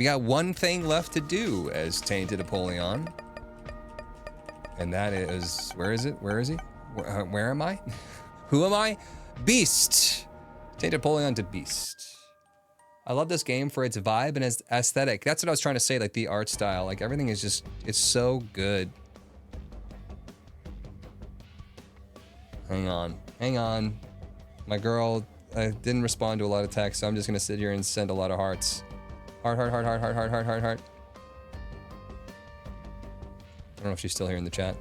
We got one thing left to do as Tainted Apollyon. And that is, where is it? Where is he? Where am I? Who am I? Beast. Tainted Apollyon to Beast. I love this game for its vibe and its aesthetic. That's what I was trying to say, like the art style. Like everything is just, it's so good. Hang on. My girl didn't respond to a lot of texts, so I'm just gonna sit here and send a lot of hearts. Heart. I don't know if she's still here in the chat.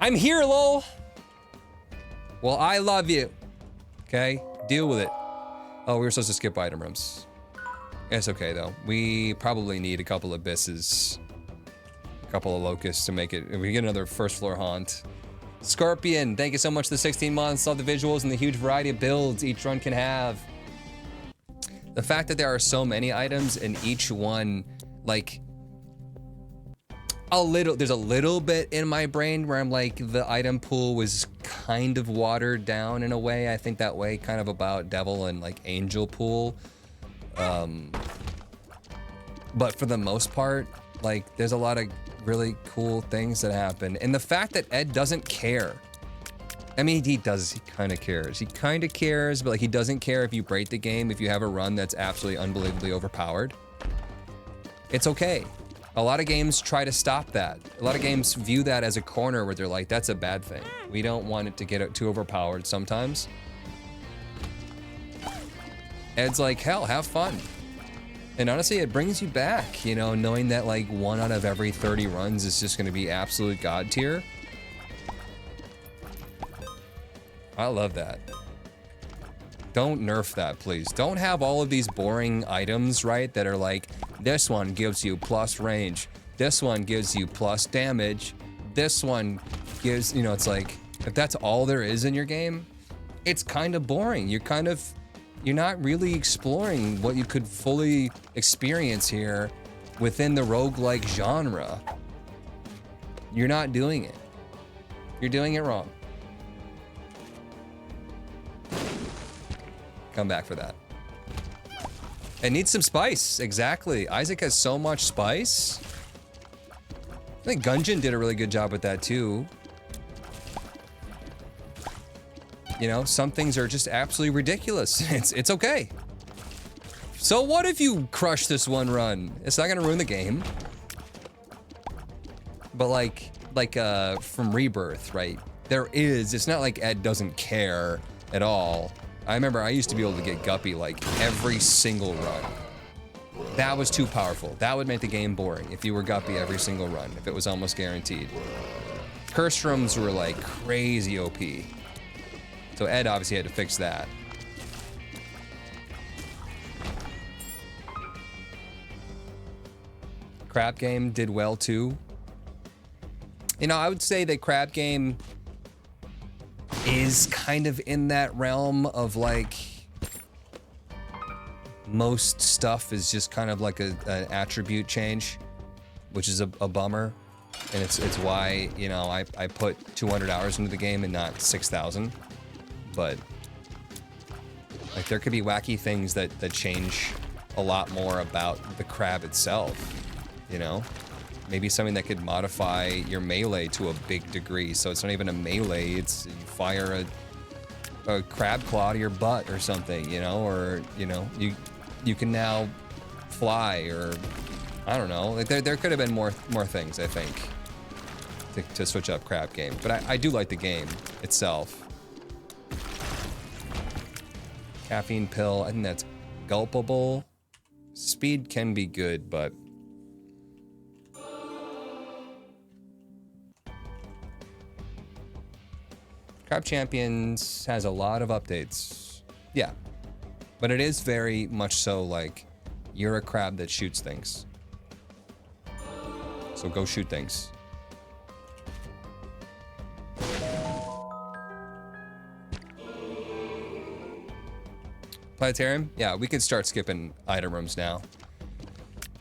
I'm here, lol. Well, I love you. Okay, deal with it. Oh, we were supposed to skip item rooms. It's okay though. We probably need a couple of abysses, a couple of locusts to make it. If we get another first floor haunt. Scorpion, thank you so much for the 16 months. Love the visuals and the huge variety of builds each run can have. The fact that there are so many items and each one, like, there's a little bit in my brain where I'm like, the item pool was kind of watered down in a way. I think that way kind of about Devil and like Angel pool. But for the most part, like there's a lot of really cool things that happen. And the fact that Ed doesn't care. I mean, he kind of cares. He kind of cares, but like he doesn't care if you break the game, if you have a run that's absolutely unbelievably overpowered. It's okay. A lot of games try to stop that. A lot of games view that as a corner where they're like, that's a bad thing. We don't want it to get too overpowered sometimes. Ed's like, hell, have fun. And honestly, it brings you back, you know, knowing that like 1 out of every 30 runs is just gonna be absolute god tier. I love that. Don't nerf that, please. Don't have all of these boring items, right, that are like, this one gives you plus range, this one gives you plus damage, this one gives, you know, it's like, if that's all there is in your game, it's kind of boring. You're not really exploring what you could fully experience here within the roguelike genre. You're not doing it. You're doing it wrong. Come back for that. It needs some spice, exactly. Isaac has so much spice. I think Gungeon did a really good job with that too. You know, some things are just absolutely ridiculous. It's okay. So what if you crush this one run? It's not gonna ruin the game. But like from Rebirth, right? It's not like Ed doesn't care at all. I remember I used to be able to get Guppy like every single run. That was too powerful. That would make the game boring if you were Guppy every single run, if it was almost guaranteed. Curse rooms were like crazy OP. So Ed obviously had to fix that. Crab Game did well too. You know, I would say that Crab Game is kind of in that realm of like, most stuff is just kind of like an attribute change, which is a bummer. And it's why, you know, I put 200 hours into the game and not 6,000. But like there could be wacky things that change a lot more about the crab itself, you know? Maybe something that could modify your melee to a big degree, so it's not even a melee, it's you fire a crab claw to your butt or something, you know? Or, you know, you can now fly, or I don't know. Like there could have been more things, I think, to switch up Crab Game. But I do like the game itself. Caffeine pill, I think that's gulpable. Speed can be good, but Crab Champions has a lot of updates. Yeah, but it is very much so like you're a crab that shoots things. So go shoot things. Planetarium? Yeah, we could start skipping item rooms now.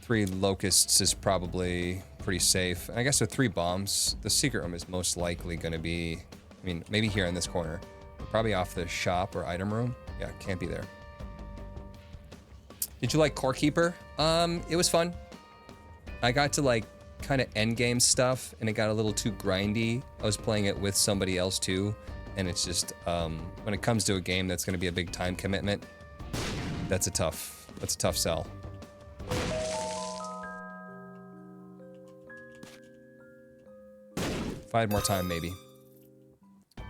3 locusts is probably pretty safe. I guess with 3 bombs, the secret room is most likely going to be, I mean, maybe here in this corner. Probably off the shop or item room. Yeah, can't be there. Did you like Core Keeper? It was fun. I got to like kind of end game stuff and it got a little too grindy. I was playing it with somebody else too, and it's just when it comes to a game that's going to be a big time commitment, that's a tough sell. If I had more time, maybe.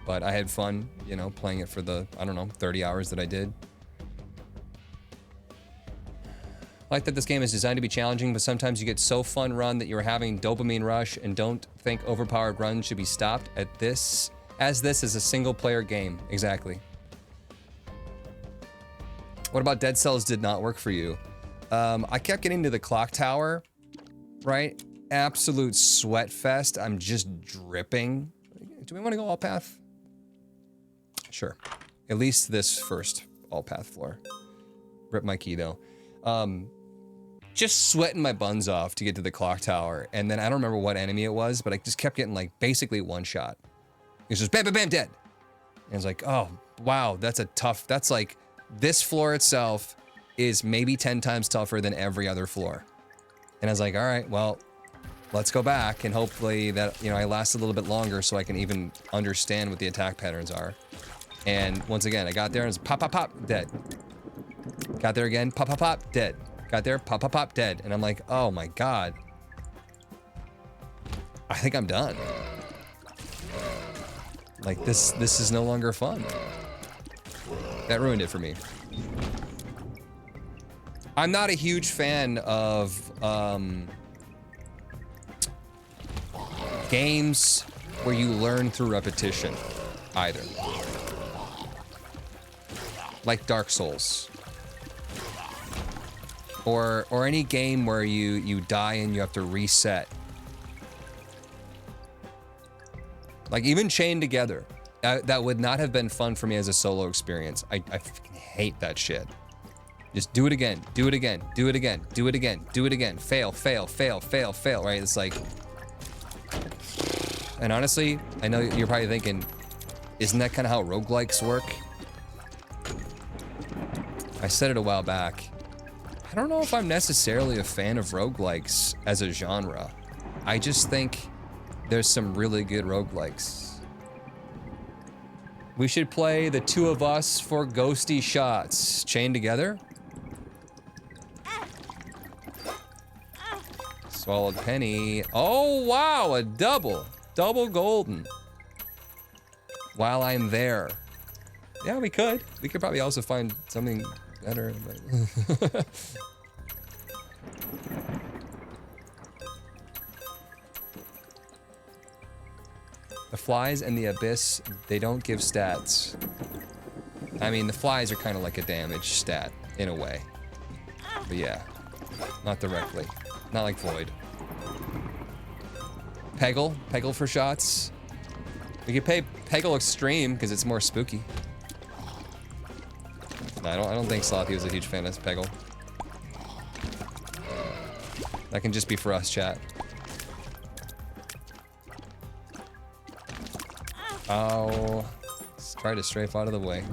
But I had fun, you know, playing it for the, I don't know, 30 hours that I did. I like that this game is designed to be challenging, but sometimes you get so fun run that you're having dopamine rush and don't think overpowered runs should be stopped at this, as this is a single player game. Exactly. What about Dead Cells did not work for you? I kept getting to the clock tower, right? Absolute sweat fest. I'm just dripping. Do we want to go all path? Sure. At least this first all path floor. Rip my key though. Just sweating my buns off to get to the clock tower. And then I don't remember what enemy it was, but I just kept getting like basically one shot. It's just bam, bam, bam, dead. And it's like, oh, wow, that's a tough, that's like, this floor itself is maybe 10 times tougher than every other floor. And I was like, all right, well, let's go back and hopefully that, you know, I last a little bit longer so I can even understand what the attack patterns are. And once again, I got there and it's pop, pop, pop, dead. Got there again, pop, pop, pop, dead. Got there, pop, pop, pop, dead. And I'm like, oh my God. I think I'm done. Like this is no longer fun. That ruined it for me. I'm not a huge fan of games where you learn through repetition either. Like Dark Souls. Or any game where you die and you have to reset. Like even Chained Together. That would not have been fun for me as a solo experience. I fucking hate that shit. Just do it again, do it again, do it again, do it again, do it again. Fail, fail, fail, fail, fail, right? It's like... And honestly, I know you're probably thinking, isn't that kind of how roguelikes work? I said it a while back. I don't know if I'm necessarily a fan of roguelikes as a genre. I just think there's some really good roguelikes. We should play the two of us for ghosty shots. Chained Together? Swallowed penny. Oh wow, a double. Double golden. While I'm there. Yeah, we could. We could probably also find something better, but the flies and the abyss, they don't give stats. I mean, the flies are kind of like a damage stat in a way. But yeah, not directly. Not like Void. Peggle for shots. We could pay Peggle Extreme because it's more spooky. No, I don't think Slothy was a huge fan of Peggle. That can just be for us, chat. Oh, let's try to strafe out of the way.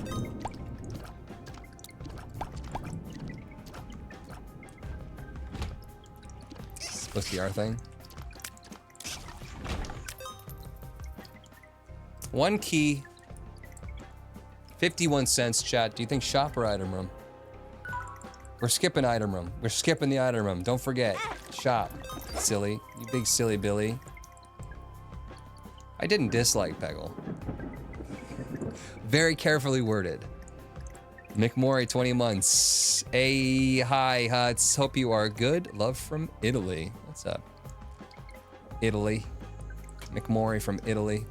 It's supposed to be our thing. One key. 51 cents, chat. Do you think shop or item room? We're skipping item room. We're skipping the item room. Don't forget. Shop. Silly. You big silly Billy. I didn't dislike Peggle. Very carefully worded. McMorey, 20 months. Hey, hi, Huts. Hope you are good. Love from Italy. What's up? Italy. McMorey from Italy.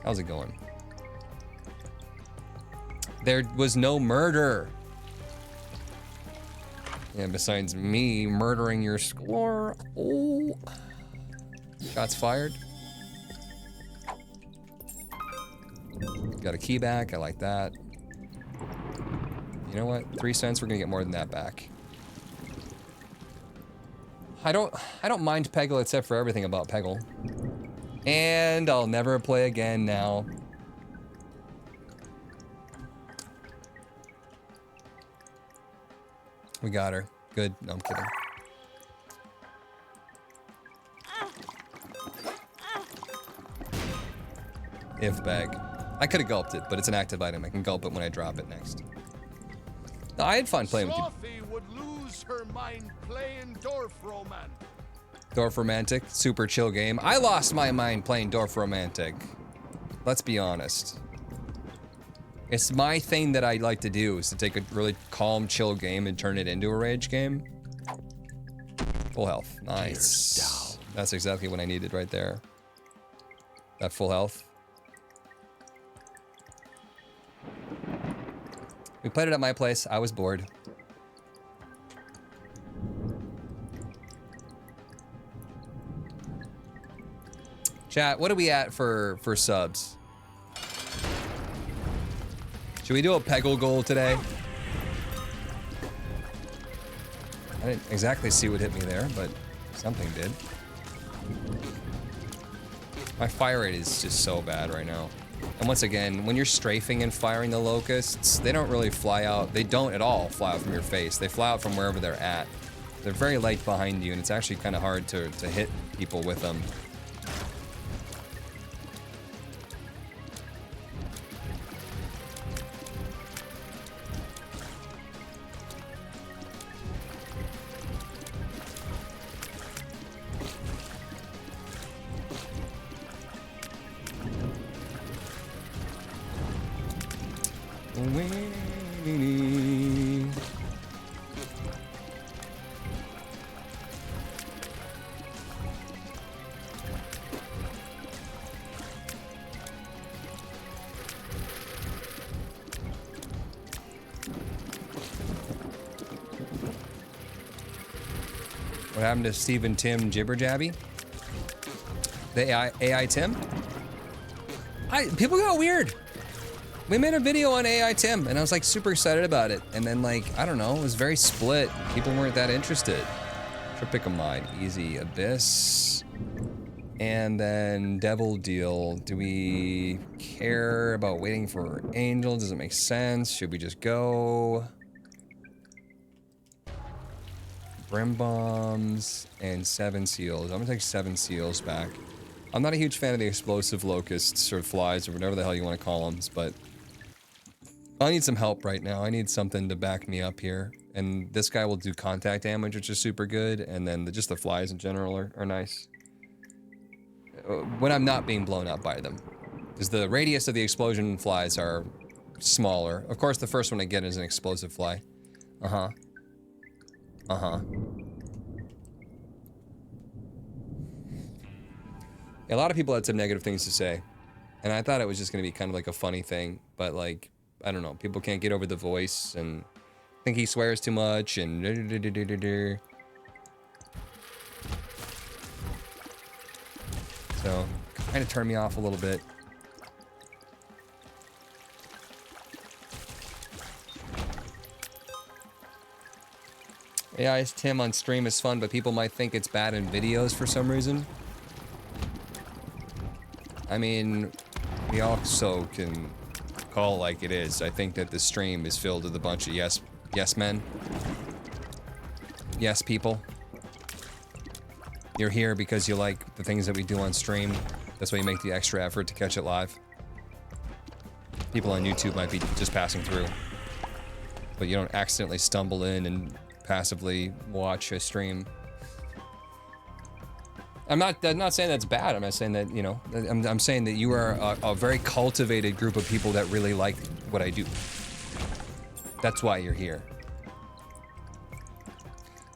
How's it going? There was no murder. And besides me murdering your score. Oh. Shots fired. Got a key back. I like that. You know what? 3 cents. We're gonna get more than that back. I don't mind Peggle except for everything about Peggle. And I'll never play again now. We got her. Good. No, I'm kidding. If bag. I could have gulped it, but it's an active item. I can gulp it when I drop it next. No, I had fun playing with you. Slothie would lose her mind playing Dwarf Roman. Dwarf Romantic, super chill game. I lost my mind playing Dwarf Romantic. Let's be honest. It's my thing that I like to do is to take a really calm, chill game and turn it into a rage game. Full health, nice. That's exactly what I needed right there. That full health. We played it at my place. I was bored. Chat, what are we at for subs? Should we do a Peggle goal today? I didn't exactly see what hit me there, but something did. My fire rate is just so bad right now. And once again, when you're strafing and firing the locusts, they don't really fly out. They don't at all fly out from your face. They fly out from wherever they're at. They're very light behind you, and it's actually kind of hard to hit people with them. What happened to Steve and Tim Jibber-Jabby? The AI Tim? People got weird. We made a video on AI Tim, and I was like super excited about it. And then like, I don't know, it was very split. People weren't that interested. Pick a mine, easy, Abyss. And then Devil Deal. Do we care about waiting for Angel? Does it make sense? Should we just go? Brim Bombs and 7 Seals. I'm gonna take 7 Seals back. I'm not a huge fan of the explosive locusts or flies or whatever the hell you want to call them, but I need some help right now. I need something to back me up here. And this guy will do contact damage, which is super good, and then just the flies in general are nice. When I'm not being blown up by them. Because the radius of the explosion flies are smaller. Of course, the first one I get is an explosive fly. Uh-huh. Uh-huh. A lot of people had some negative things to say. And I thought it was just going to be kind of like a funny thing. But like, I don't know. People can't get over the voice and think he swears too much and... So, kind of turned me off a little bit. AI's Tim on stream is fun, but people might think it's bad in videos for some reason. I mean, we also can call like it is. I think that the stream is filled with a bunch of yes men. Yes people. You're here because you like the things that we do on stream. That's why you make the extra effort to catch it live. People on YouTube might be just passing through. But you don't accidentally stumble in and passively watch a stream. I'm not saying that's bad. I'm not saying that, you know, I'm saying that you are a very cultivated group of people that really like what I do. That's why you're here.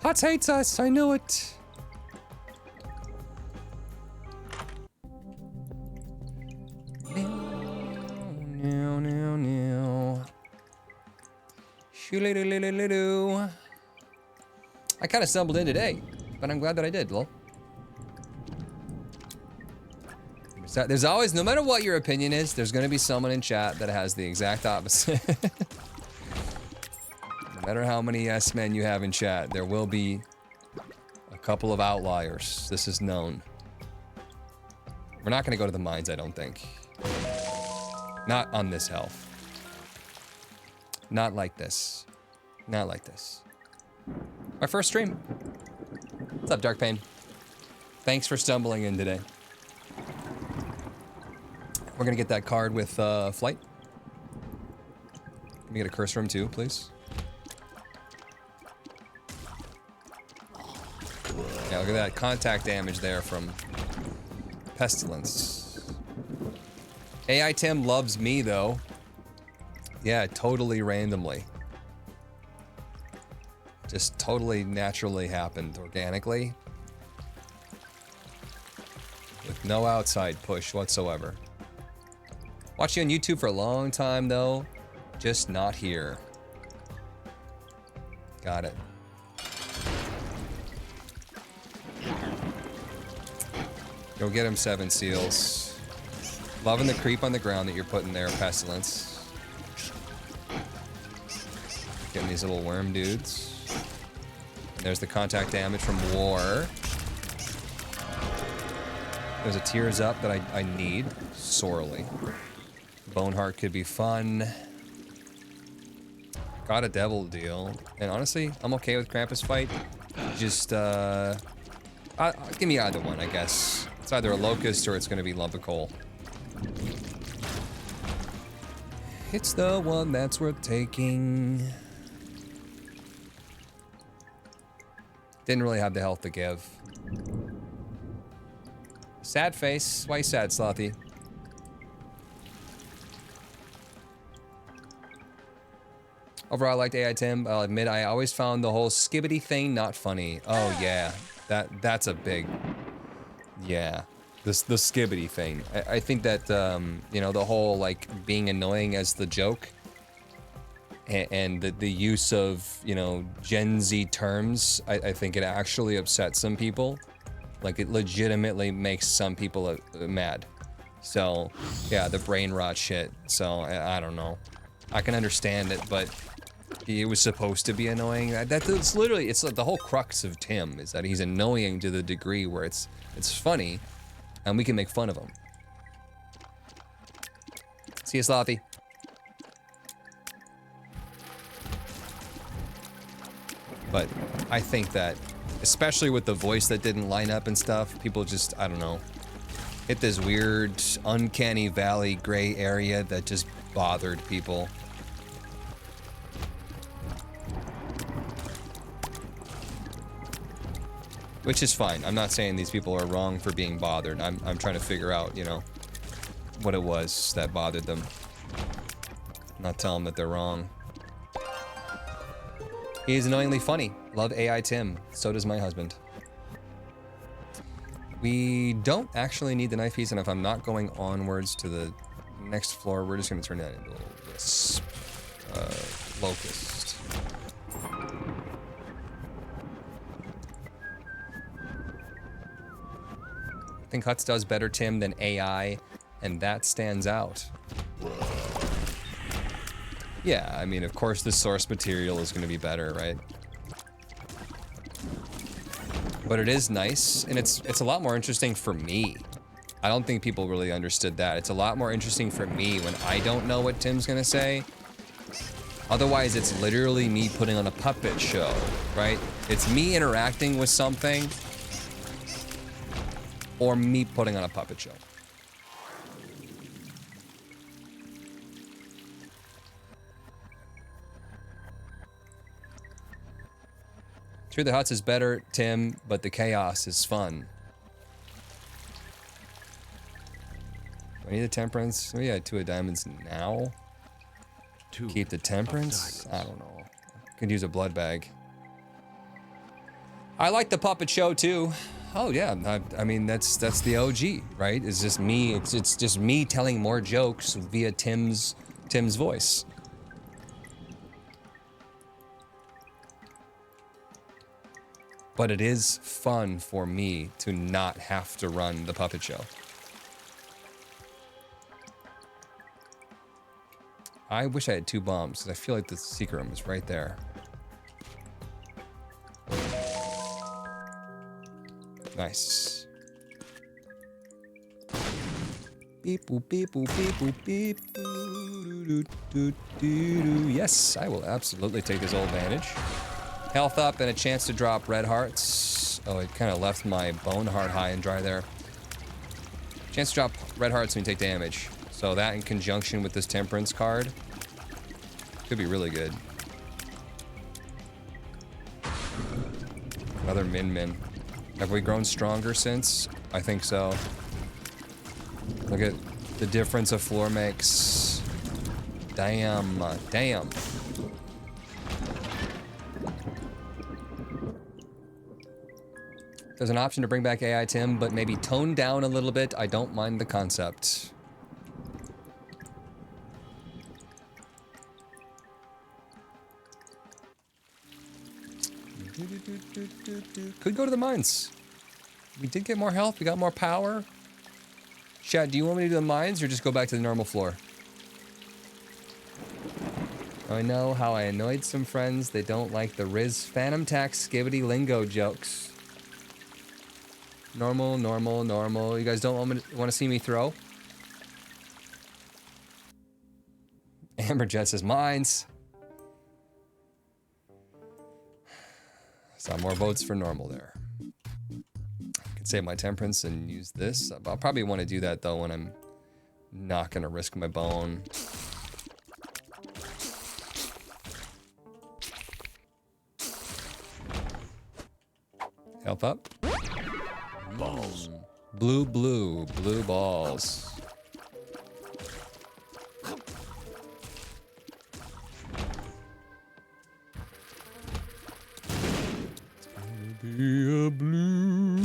Hots hates us, I know it. I kind of stumbled in today, but I'm glad that I did, lol. So there's always, no matter what your opinion is, there's going to be someone in chat that has the exact opposite. No matter how many yes men you have in chat, there will be a couple of outliers. This is known. We're not going to go to the mines, I don't think. Not on this health. Not like this. Not like this. My first stream. What's up, Dark Pain? Thanks for stumbling in today. We're gonna get that card with flight. Let me get a curse room too, please. Yeah, look at that contact damage there from Pestilence. AI Tim loves me though. Yeah, totally randomly. Just totally naturally happened organically. With no outside push whatsoever. Watched you on YouTube for a long time though. Just not here. Got it. Go get him 7 seals. Loving the creep on the ground that you're putting there, Pestilence. Getting these little worm dudes. And there's the contact damage from War. There's a Tears Up that I need sorely. Boneheart could be fun. Got a Devil deal. And honestly, I'm okay with Krampus fight. Just, give me either one, I guess. It's either a Locust or it's gonna be Lump of Coal. It's the one that's worth taking. Didn't really have the health to give. Sad face. Why you sad, Slothy? Overall, I liked AI Tim. I'll admit I always found the whole skibbity thing not funny. Oh yeah, that's a big, yeah, the skibbity thing. I think that you know, the whole like being annoying as the joke, and the use of, you know, Gen Z terms. I think it actually upsets some people. Like it legitimately makes some people mad. So yeah, the brain rot shit. So I don't know. I can understand it, but it was supposed to be annoying. That's literally, it's like the whole crux of Tim is that he's annoying to the degree where it's funny, and we can make fun of him. See you, Slothy. But I think that, especially with the voice that didn't line up and stuff, people just, I don't know, hit this weird, uncanny valley gray area that just bothered people. Which is fine. I'm not saying these people are wrong for being bothered. I'm trying to figure out, you know, what it was that bothered them. I'm not telling them that they're wrong. He's annoyingly funny. Love AI Tim. So does my husband. We don't actually need the knife piece, and if I'm not going onwards to the next floor, we're just gonna turn that into a wisp. Locust. I think Huts does better Tim than AI, and that stands out. Yeah, I mean, of course the source material is going to be better, right? But it is nice, and it's a lot more interesting for me. I don't think people really understood that. It's a lot more interesting for me when I don't know what Tim's going to say. Otherwise, it's literally me putting on a puppet show, right? It's me interacting with something, or me putting on a puppet show. Through the Huts is better, Tim, but the chaos is fun. Do I need the temperance? Maybe I had 2 of diamonds now. Keep the temperance? I don't know. Could use a blood bag. I like the puppet show too. Oh yeah, I mean that's the OG, right? It's just me. It's just me telling more jokes via Tim's voice. But it is fun for me to not have to run the puppet show. I wish I had 2 bombs, because I feel like the secret room is right there. Nice. Beep boop beep boop beep boop beep. Doo, doo, doo, doo. Yes, I will absolutely take this old advantage. Health up and a chance to drop red hearts. Oh, it kind of left my bone heart high and dry there. Chance to drop red hearts when you take damage. So that in conjunction with this Temperance card could be really good. Another Min. Have we grown stronger since? I think so. Look at the difference a floor makes. Damn. Damn. There's an option to bring back AI Tim, but maybe tone down a little bit. I don't mind the concept. Could go to the mines. We did get more health. We got more power. Chat, do you want me to do the mines or just go back to the normal floor? I know how I annoyed some friends. They don't like the Riz Phantom Tax Skibbity Lingo jokes. Normal. You guys don't want to see me throw? Amberjet says mines. Saw more votes for normal there. I can save my temperance and use this. I'll probably want to do that though when I'm not gonna risk my bone. Health up. Balls. Blue balls. Be a blue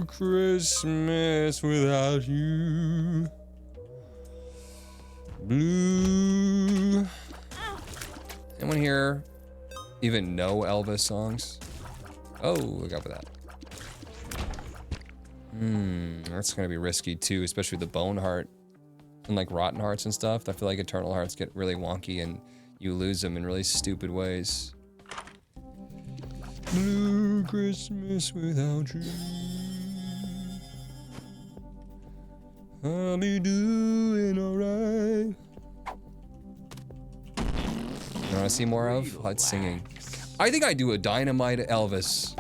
Christmas without you. Blue. Anyone here even know Elvis songs? Oh, look out for that. That's gonna be risky too, especially with the Bone Heart and like Rotten Hearts and stuff. I feel like Eternal Hearts get really wonky and you lose them in really stupid ways. Blue Christmas without you. I'll be doing alright. You wanna see more of? Let's singing. I think I do a dynamite Elvis.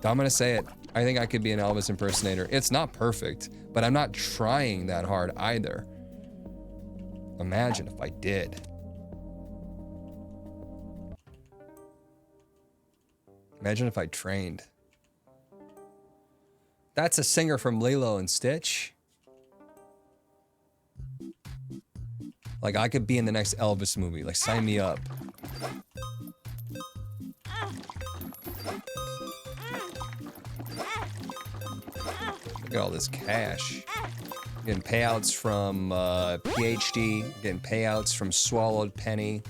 I'm gonna say it. I think I could be an Elvis impersonator. It's not perfect, but I'm not trying that hard either. Imagine if I did. Imagine if I trained. That's a singer from Lilo and Stitch. Like, I could be in the next Elvis movie. Like, sign me up. Look at all this cash. Getting payouts from PhD. Getting payouts from Swallowed Penny.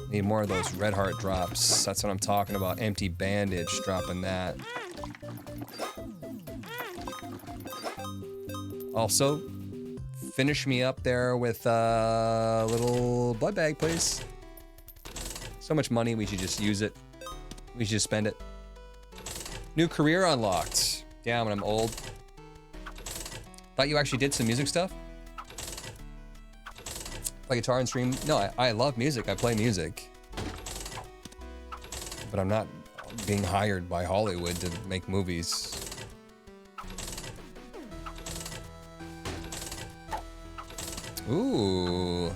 Need more of those red heart drops. That's what I'm talking about. Empty bandage, dropping that. Also, finish me up there with a little blood bag, please. So much money, we should just use it. We should just spend it. New career unlocked. Yeah, when I'm old. Thought you actually did some music stuff? Play guitar and stream? No, I love music. I play music. But I'm not being hired by Hollywood to make movies. Ooh.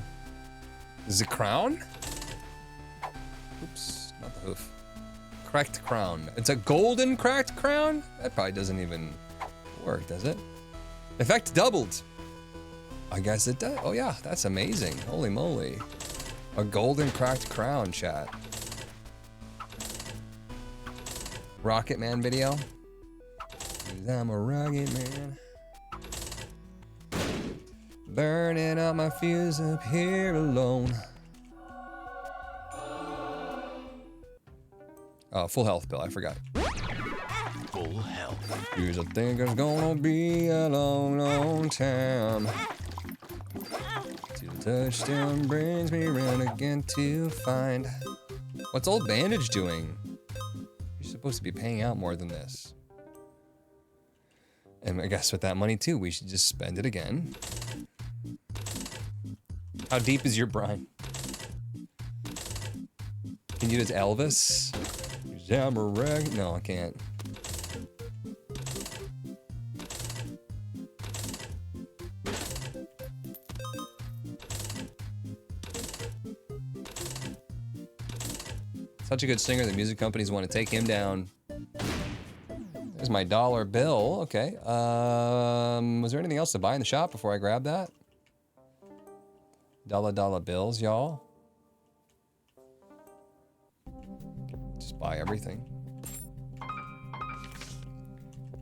Is it crown? Oops, not the hoof. Cracked crown. It's a golden cracked crown? That probably doesn't even work, does it? Effect doubled. I guess it does. Oh yeah, that's amazing. Holy moly. A golden cracked crown, chat. Rocket Man video. 'Cause I'm a rocket man. Burning out my fuse up here alone. Oh, full health, Bill. I forgot. Full health. Cause I think it's gonna be a long, long time. Till touchdown brings me round again to find. What's Old Bandage doing? You're supposed to be paying out more than this. And I guess with that money too, we should just spend it again. How deep is your brine? Can you do this Elvis? No, I can't. Such a good singer, the music companies want to take him down. There's my dollar bill. Okay. Was there anything else to buy in the shop before I grab that? Dollar bills, y'all. Just buy everything.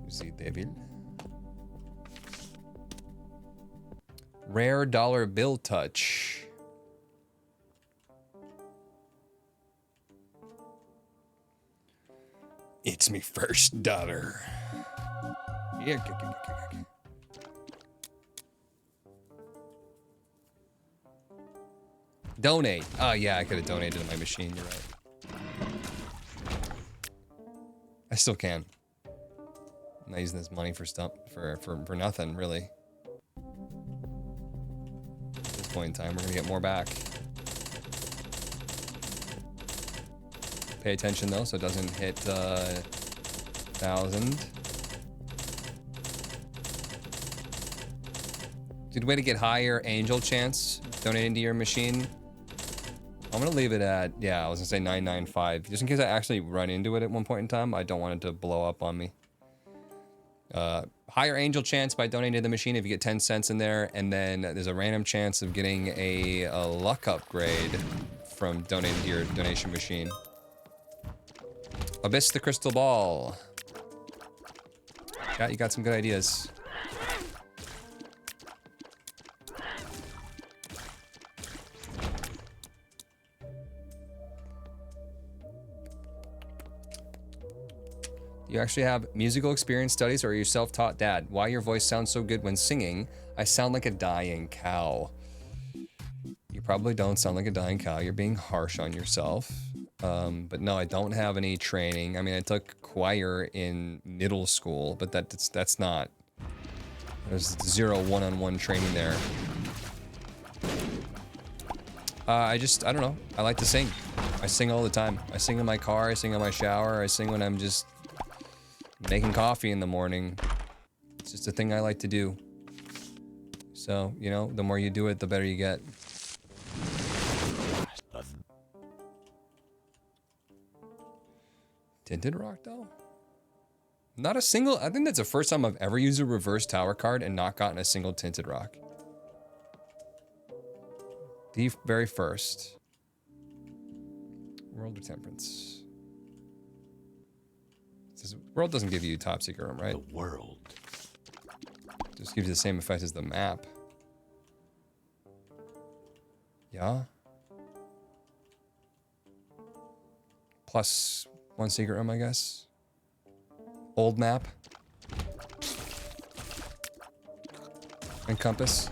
See, David. Rare dollar bill touch. It's me first dollar. Yeah. Donate. Oh yeah, I could have donated to my machine. You're right. I still can. I'm not using this money for stuff for nothing really. At this point in time, we're gonna get more back. Pay attention though, so it doesn't hit 1,000. Good way to get higher angel chance donating to your machine. I'm gonna leave it at, yeah, I was gonna say 995. Just in case I actually run into it at one point in time, I don't want it to blow up on me. Higher angel chance by donating to the machine if you get 10 cents in there, and then there's a random chance of getting a luck upgrade from donating to your donation machine. Abyss the crystal ball. Yeah, you got some good ideas. You actually have musical experience studies, or are you self-taught dad? Why your voice sounds so good when singing? I sound like a dying cow. You probably don't sound like a dying cow. You're being harsh on yourself. But no, I don't have any training. I mean, I took choir in middle school, but that's not. There's zero one-on-one training there. I don't know. I like to sing. I sing all the time. I sing in my car. I sing in my shower. I sing when I'm just making coffee in the morning. It's just a thing I like to do. So, you know, the more you do it, the better you get. Tinted rock, though? Not a single... I think that's the first time I've ever used a reverse tower card and not gotten a single tinted rock. The very first. World of Temperance. World doesn't give you top secret room, right? The world. Just gives you the same effect as the map. Yeah. Plus one secret room, I guess. Old map. And compass.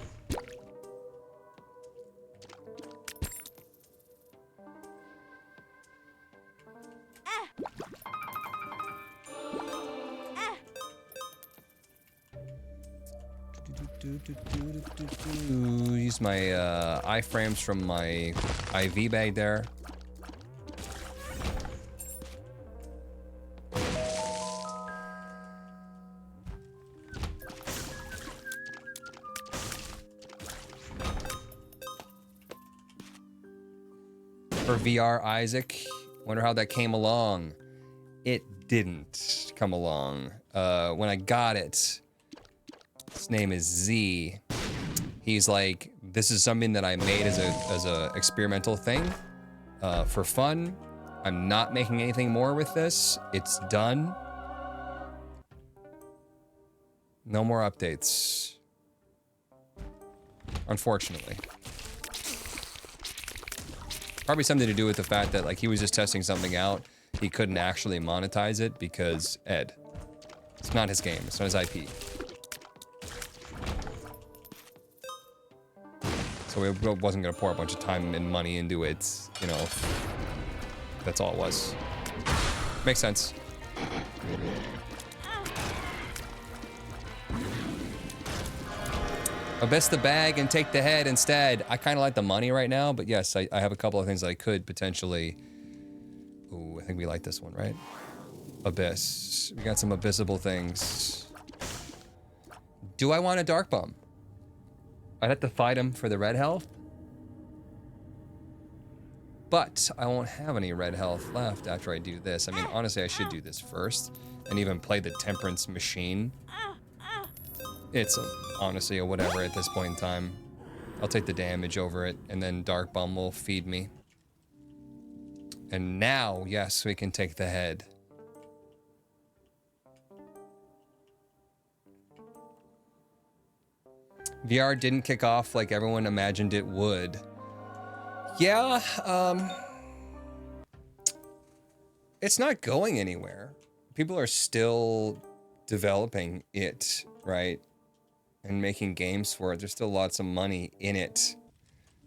Use my iframes from my IV bag there. For VR Isaac, wonder how that came along. It didn't come along. When I got it, his name is Z. He's like, this is something that I made as a experimental thing, for fun. I'm not making anything more with this. It's done. No more updates. Unfortunately. Probably something to do with the fact that like he was just testing something out. He couldn't actually monetize it because Ed. It's not his game. It's not his IP. So we wasn't gonna pour a bunch of time and money into it, you know. That's all it was. Makes sense. Abyss the bag and take the head instead. I kind of like the money right now, but yes, I have a couple of things that I could potentially... Ooh, I think we like this one, right? Abyss. We got some abyssable things. Do I want a dark bomb? I'd have to fight him for the red health. But I won't have any red health left after I do this. I mean, honestly, I should do this first and even play the Temperance Machine. It's honestly a whatever at this point in time. I'll take the damage over it, and then Dark Bum will feed me. And now, yes, we can take the head. VR didn't kick off like everyone imagined it would. Yeah, it's not going anywhere. People are still developing it, right? And making games for it. There's still lots of money in it.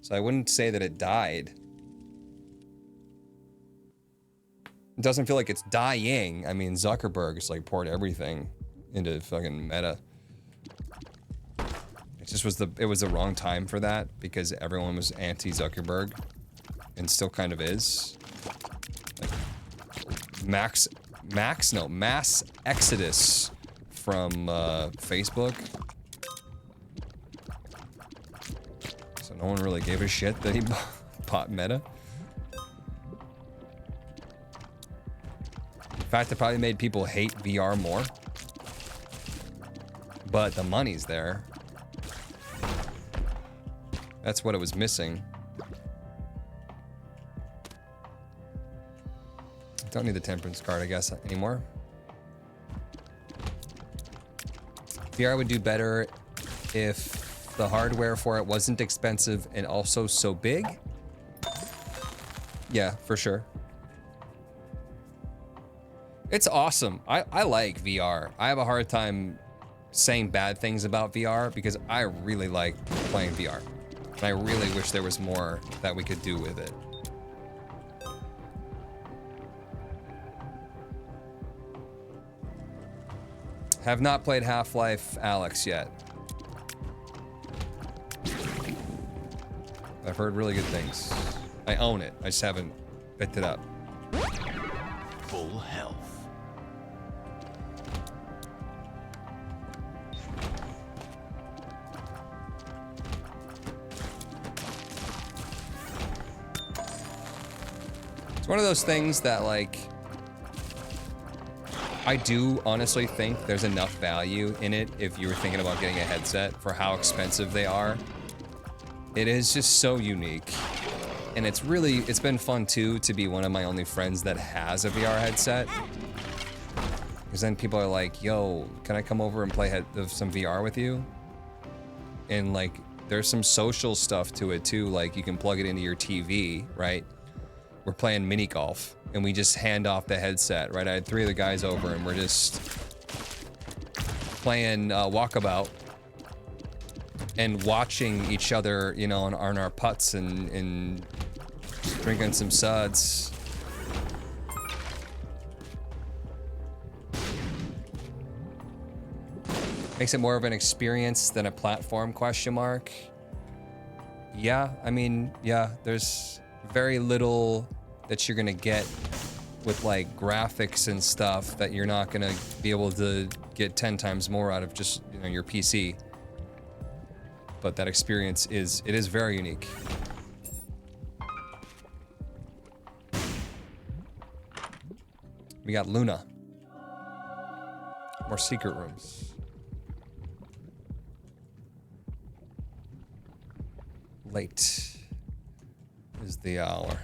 So I wouldn't say that it died. It doesn't feel like it's dying. I mean, Zuckerberg's like poured everything into fucking Meta. It just was it was the wrong time for that because everyone was anti-Zuckerberg and still kind of is. Like mass exodus from Facebook. So no one really gave a shit that he bought Meta. In fact, it probably made people hate VR more. But the money's there. That's what it was missing. Don't need the Temperance card, I guess, anymore. VR would do better if the hardware for it wasn't expensive and also so big. Yeah, for sure. It's awesome. I like VR. I have a hard time saying bad things about VR because I really like playing VR. And I really wish there was more that we could do with it. Have not played Half-Life Alyx yet. I've heard really good things. I own it. I just haven't picked it up. Full health. It's one of those things that, like, I do honestly think there's enough value in it if you were thinking about getting a headset for how expensive they are. It is just so unique. And it's been fun too to be one of my only friends that has a VR headset. Because then people are like, yo, can I come over and play some VR with you? And like, there's some social stuff to it too. Like you can plug it into your TV, right? We're playing mini golf and we just hand off the headset, right? I had 3 of the guys over and we're just playing walkabout and watching each other, you know, on our putts and drinking some suds. Makes it more of an experience than a platform, question mark. Yeah, I mean, yeah, there's very little that you're gonna get with like graphics and stuff that you're not gonna be able to get 10 times more out of just, you know, your PC. But that experience is very unique. We got Luna. More secret rooms. Late is the hour.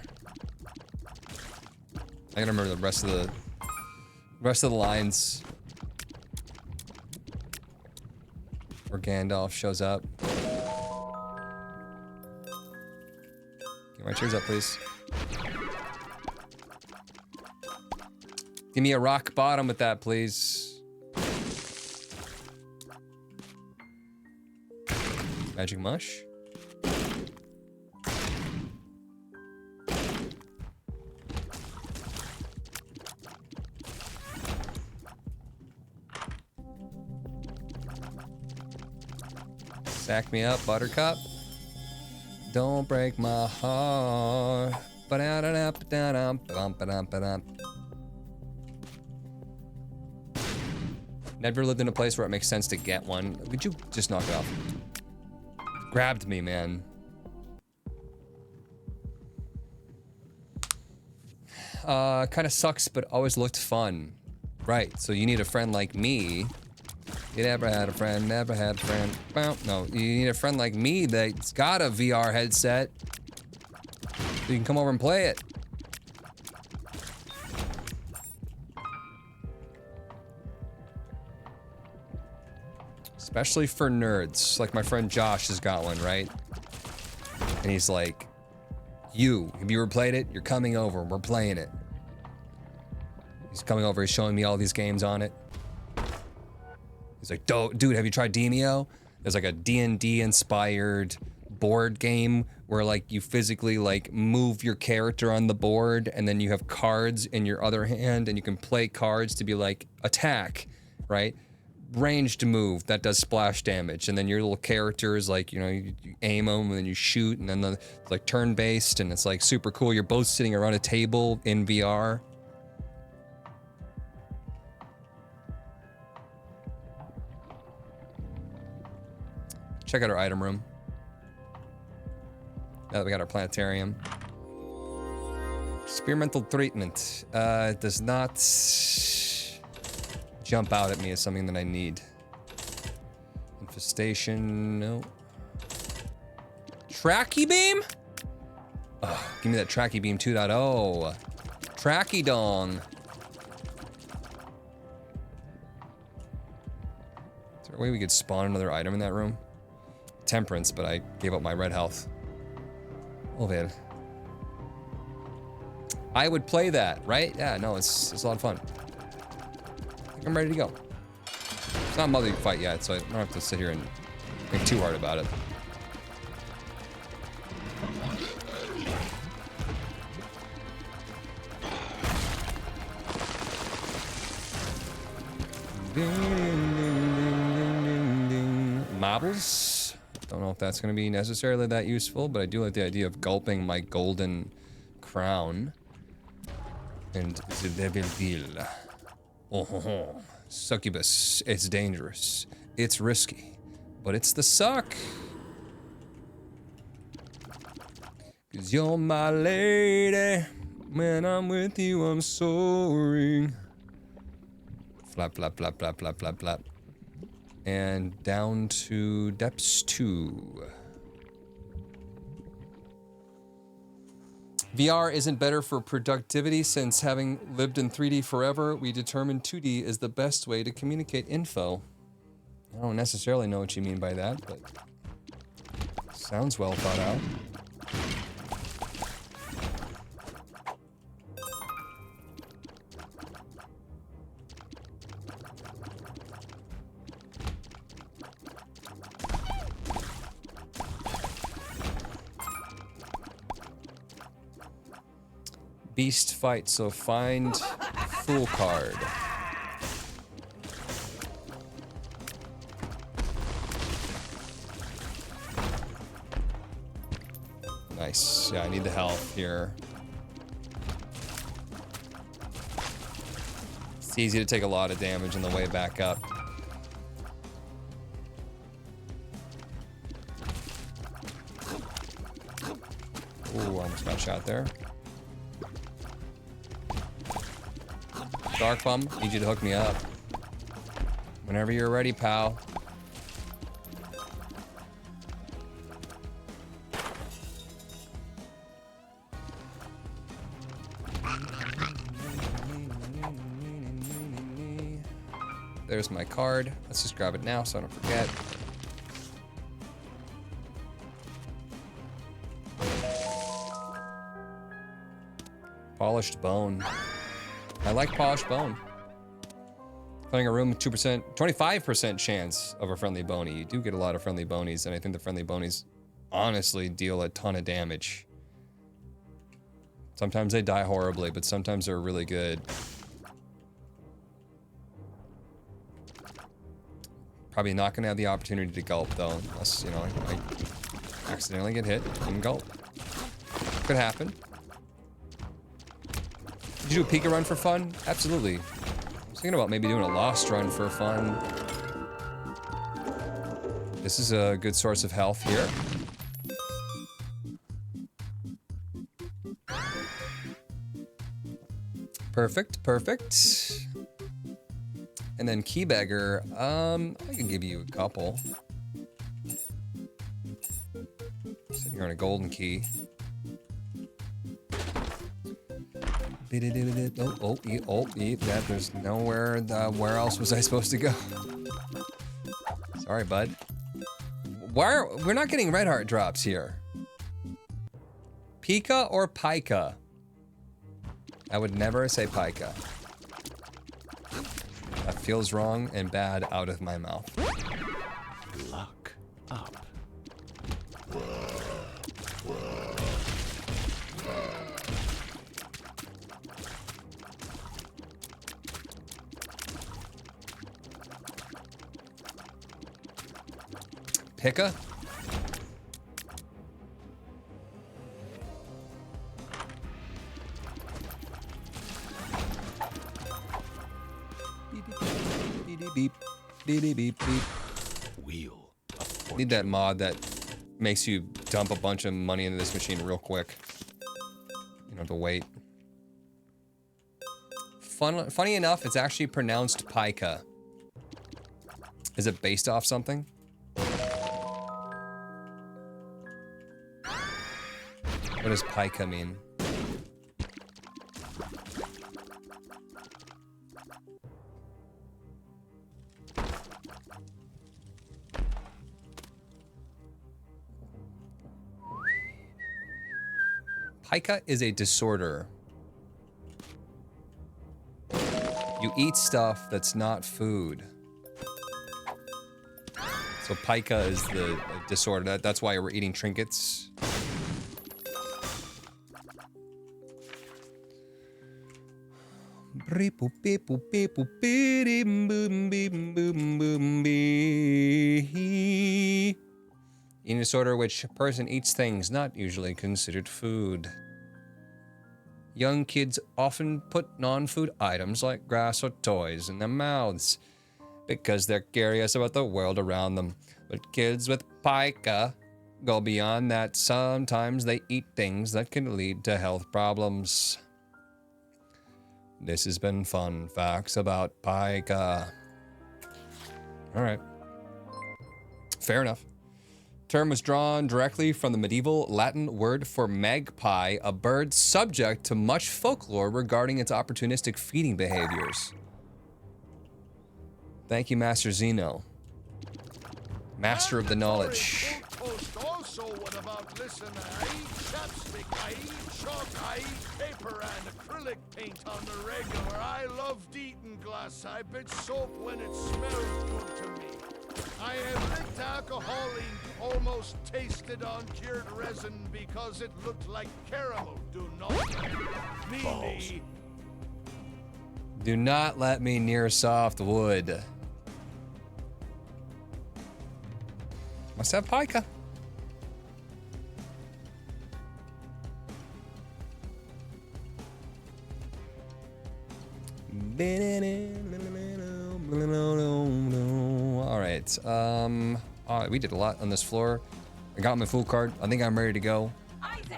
I gotta remember the rest of the lines. Where Gandalf shows up. Get my chairs up, please. Give me a rock bottom with that, please. Magic mush. Sack me up, Buttercup. Don't break my heart. Never lived in a place where it makes sense to get one. Would you just knock it off? Grabbed me, man. kind of sucks, but always looked fun. Right, so you need a friend like me. You never had a friend, never had a friend. Well, no, you need a friend like me that's got a VR headset. So you can come over and play it. Especially for nerds. Like my friend Josh has got one, right? And he's like, have you ever played it? You're coming over, we're playing it. He's coming over, he's showing me all these games on it. He's like, dude, have you tried Demio? There's like a D&D inspired board game where like you physically like move your character on the board and then you have cards in your other hand and you can play cards to be like attack, right? Ranged move that does splash damage, and then your little character is like, you know, you aim them and then you shoot, and then it's like turn-based, and it's like super cool. You're both sitting around a table in VR. Check out our item room. Now that we got our planetarium. Experimental treatment does not jump out at me as something that I need. Infestation, no. Tracky beam? Oh, give me that tracky beam 2.0. Tracky dong. Is there a way we could spawn another item in that room? Temperance, but I gave up my red health. Oh man. I would play that, right? Yeah, no, it's a lot of fun. I'm ready to go. It's not a mother fight yet, so I don't have to sit here and think too hard about it. Marbles. Don't know if that's going to be necessarily that useful, but I do like the idea of gulping my golden crown. And the Blvd. Oh, succubus. It's dangerous. It's risky. But it's the suck. 'Cause you're my lady. When I'm with you, I'm soaring. Flap, flap, flap, flap, flap, flap, flap. And down to depths 2. VR isn't better for productivity since having lived in 3D forever, we determined 2D is the best way to communicate info. I don't necessarily know what you mean by that, but sounds well thought out. Beast fight, so find Fool card. Nice. Yeah, I need the health here. It's easy to take a lot of damage on the way back up. Ooh, almost got shot there. Dark Bum, need you to hook me up. Whenever you're ready, pal. There's my card. Let's just grab it now so I don't forget. Polished bone. I like polished bone. Playing a room with 2%, 25% chance of a friendly bony. You do get a lot of friendly bonies, and I think the friendly bonies honestly deal a ton of damage. Sometimes they die horribly, but sometimes they're really good. Probably not gonna have the opportunity to gulp though, unless, you know, I accidentally get hit and gulp. Could happen. Did you do a Pica run for fun? Absolutely. I was thinking about maybe doing a Lost run for fun. This is a good source of health here. Perfect, perfect. And then Keybagger, I can give you a couple. So you're on a golden key. Yeah, there's nowhere, where else was I supposed to go? Sorry, bud. We're not getting red heart drops here. Pica or Pica? I would never say Pica. That feels wrong and bad out of my mouth. Luck up. Pica? Beep, beep, beep, beep, beep. Wheel of fortune. Need that mod that makes you dump a bunch of money into this machine real quick. You don't have to wait. Funny enough, it's actually pronounced Pica. Is it based off something? What does Pica mean? Pica is a disorder. You eat stuff that's not food. So Pica is the disorder. That's why we're eating trinkets. Eating disorder, which a person eats things not usually considered food. Young kids often put non-food items like grass or toys in their mouths because they're curious about the world around them. But kids with Pica go beyond that. Sometimes they eat things that can lead to health problems. This has been fun facts about Pica. All right. Fair enough. Term was drawn directly from the medieval Latin word for magpie, a bird subject to much folklore regarding its opportunistic feeding behaviors. Thank you, Master Zeno. Master of the knowledge. Also, what about listen? I eat chapstick, I eat chalk, I eat paper and acrylic paint on the regular. I loved eating glass. I bit soap when it smelled good to me. I have licked alcohol ink, almost tasted on cured resin because it looked like caramel. Do not let me. Do not let me near soft wood. Must have Pica. All right. We did a lot on this floor. I got my full card. I think I'm ready to go.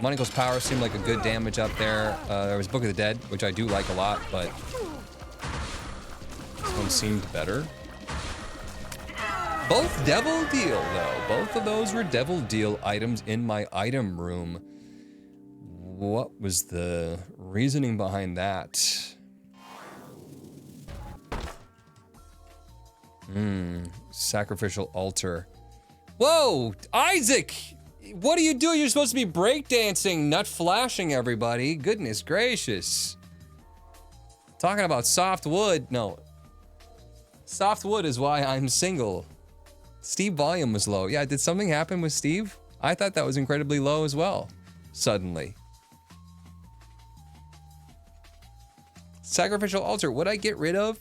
Monaco's power seemed like a good damage up there. There was Book of the Dead, which I do like a lot, but this one seemed better. Both Devil Deal, though. Both of those were Devil Deal items in my item room. What was the reasoning behind that? Sacrificial altar. Whoa, Isaac! What are you doing? You're supposed to be breakdancing, nut flashing everybody. Goodness gracious. Talking about soft wood. No. Soft wood is why I'm single. Steve volume was low. Yeah, did something happen with Steve? I thought that was incredibly low as well. Suddenly. Sacrificial altar. Would I get rid of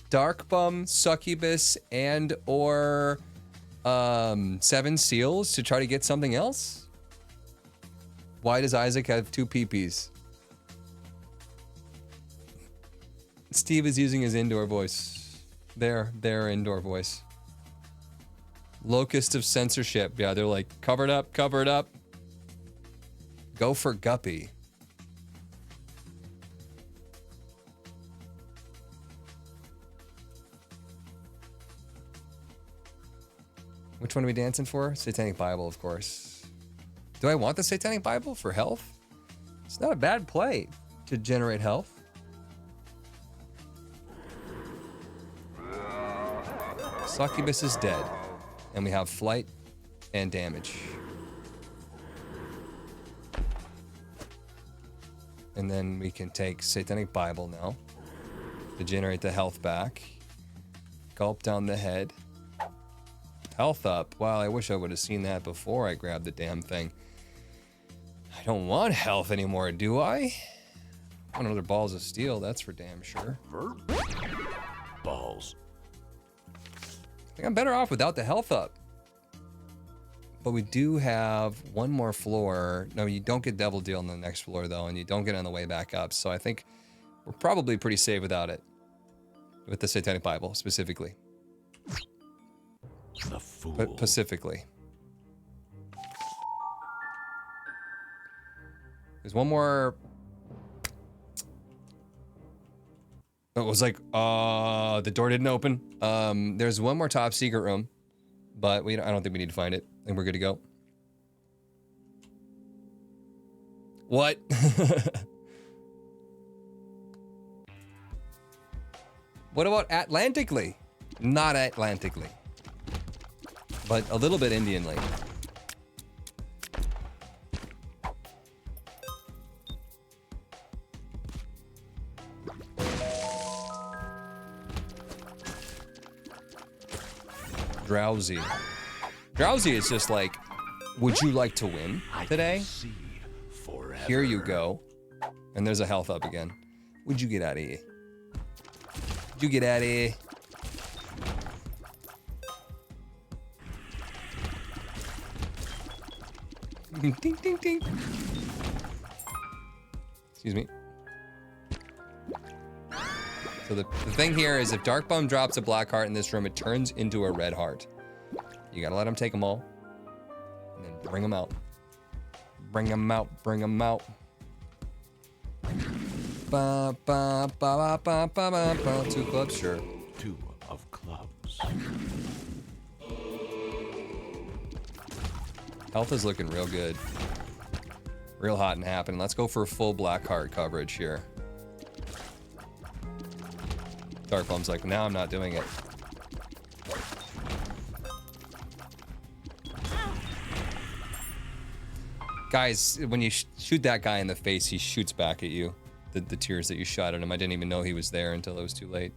Dark Bum, Succubus, and or Seven Seals to try to get something else? Why does Isaac have two peepees? Steve is using his indoor voice. Their indoor voice. Locust of censorship. Yeah, they're like, cover it up, cover it up. Go for Guppy. Which one are we dancing for? Satanic Bible, of course. Do I want the Satanic Bible for health? It's not a bad play to generate health. Succubus is dead. And we have flight and damage. And then we can take Satanic Bible now to generate the health back. Gulp down the head. Health up. Wow, I wish I would have seen that before I grabbed the damn thing. I don't want health anymore, do I? I want another balls of steel, that's for damn sure. Balls. I think I'm better off without the health up. But we do have one more floor. No, you don't get Devil Deal on the next floor, though, and you don't get on the way back up. So I think we're probably pretty safe without it. With the Satanic Bible, specifically. The fool. But specifically. There's one more... It was like, the door didn't open. There's one more top secret room. But I don't think we need to find it. I think we're good to go. What? What about Atlantically? Not Atlantically. But a little bit Indianly. Drowsy. Drowsy is just like, would you like to win today? Here you go. And there's a health up again. Would you get out of here? Would you get out of here? Ding, ding, ding. Excuse me. So the thing here is if Dark Bum drops a black heart in this room, it turns into a red heart. You gotta let him take them all. And then bring them out. Bring them out, bring them out. Ba, ba, ba, ba, ba, ba, ba, ba. 2 clubs, sure. 2 of clubs. Health is looking real good. Real hot and happening. Let's go for full black heart coverage here. Dark Bum's like, now I'm not doing it. Guys, when you shoot that guy in the face, he shoots back at you. The tears that you shot at him. I didn't even know he was there until it was too late.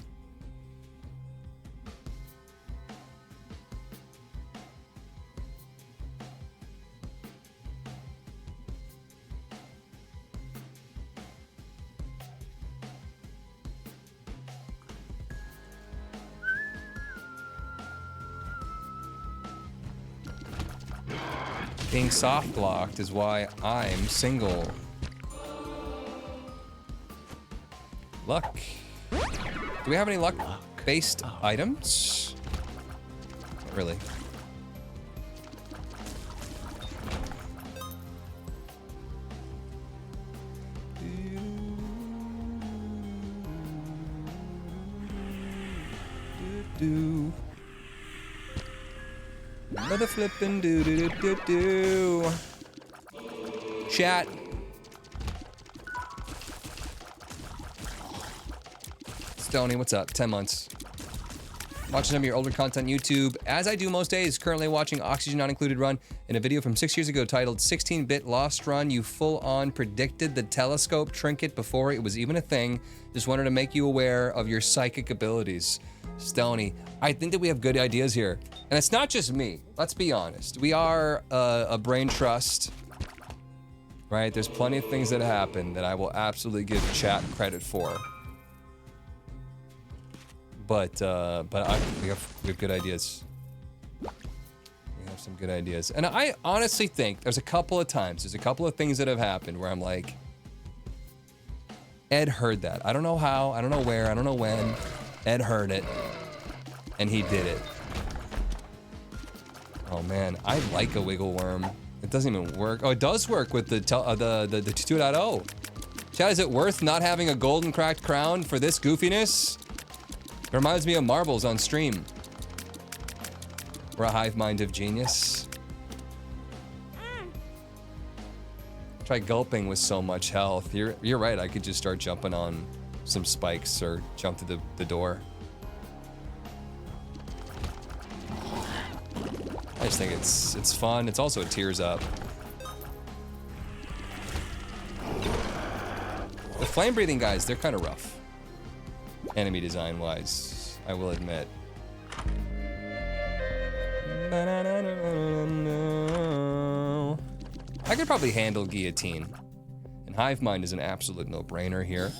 Being soft locked is why I'm single. Luck. Do we have any luck-based items? Not really. Mother flippin' do do do do do. Chat. Stoney, what's up? 10 months. Watching some of your older content on YouTube, as I do most days. Currently watching Oxygen Not Included run in a video from 6 years ago titled 16-Bit Lost Run. You full-on predicted the telescope trinket before it was even a thing. Just wanted to make you aware of your psychic abilities. Stoney, I think that we have good ideas here. And it's not just me. Let's be honest. We are a brain trust, right? There's plenty of things that happen that I will absolutely give chat credit for. But we have good ideas. We have some good ideas. And I honestly think there's a couple of things that have happened where I'm like, Ed heard that. I don't know how, I don't know where, I don't know when. Ed heard it, and he did it. Oh man, I like a wiggle worm. It doesn't even work. Oh, it does work with the 2.0. Chad, is it worth not having a golden cracked crown for this goofiness? It reminds me of marbles on stream. We're a hive mind of genius. Try gulping with so much health. You're right, I could just start jumping on some spikes or jump to the door. I just think it's fun. It's also a tears up. The flame breathing guys, they're kind of rough. Enemy design wise, I will admit. I could probably handle guillotine. And hive mind is an absolute no-brainer here.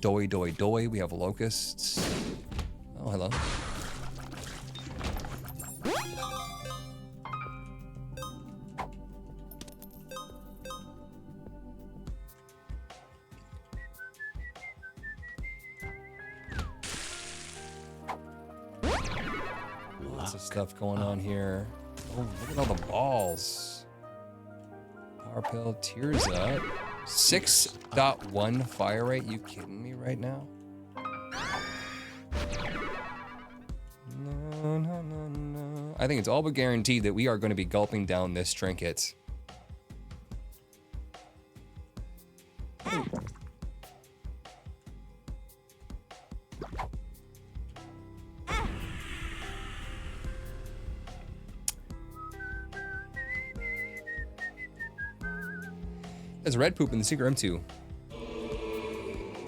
Doi, doi, doi. We have locusts. Oh, hello. Lots of stuff going on here. Oh, look at all the balls. Power pill, tears up. 6.1 fire rate? You kidding me right now? No, no, no, no. I think it's all but guaranteed that we are going to be gulping down this trinket. There's red poop in the secret room too.